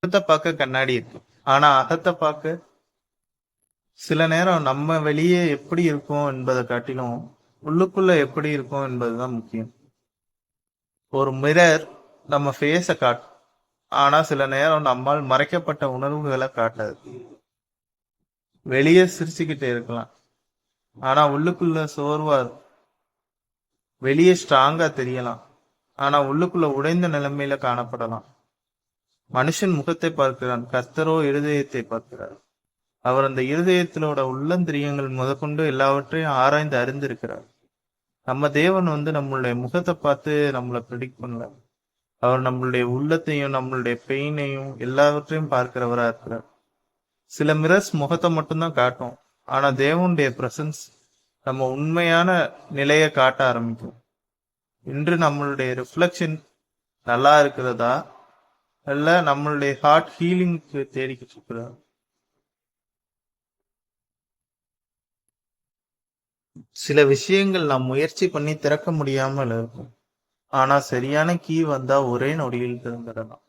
முகத்தை பார்க்க கண்ணாடி இருக்கு. ஆனா அகத்தை பார்க்க சில நேரம் நம்ம வெளியே எப்படி இருக்கோம் என்பதை காட்டிலும் உள்ளுக்குள்ள எப்படி இருக்கோம் என்பதுதான் முக்கியம். ஒரு மிரர் நம்ம ஃபேஸை காட்டும். ஆனா சில நேரம் நம்மால் மறைக்கப்பட்ட உணர்வுகளை காட்டாது. வெளியே சிரிச்சுக்கிட்டே இருக்கலாம். ஆனா உள்ளுக்குள்ள சோர்வா இருக்கும். வெளியே ஸ்ட்ராங்கா தெரியலாம். ஆனா உள்ளுக்குள்ள உடைந்த நிலைமையில காணப்படலாம். மனுஷன் முகத்தை பார்க்கிறான், கர்த்தரோ இருதயத்தை பார்க்கிறார். அவர் அந்த இருதயத்திலோட உள்ளந்திரியங்கள் முதற்கொண்டு எல்லாவற்றையும் ஆராய்ந்து அறிந்திருக்கிறார். நம்ம தேவன் நம்மளுடைய முகத்தை பார்த்து நம்மளை ப்ரெடிக்ட் பண்ணல. அவர் நம்மளுடைய உள்ளத்தையும் நம்மளுடைய பெயினையும் எல்லாவற்றையும் பார்க்கிறவரா இருக்கிறார். சில மிரர்ஸ் முகத்தை மட்டும்தான் காட்டும். ஆனா தேவனுடைய பிரசன்ஸ் நம்ம உண்மையான நிலையை காட்ட ஆரம்பிக்கும். இன்று நம்மளுடைய ரிஃப்ளெக்ஷன் நல்லா இருக்கிறதா இல்ல நம்மளுடைய ஹார்ட் ஹீலிங்க்கு தேடிக்கிட்டு இருக்கிறதா? சில விஷயங்கள் நாம் முயற்சி பண்ணி திறக்க முடியாமல் இருக்கும். ஆனா சரியான கீ வந்தா ஒரே நொடியில் திறந்துடலாம்.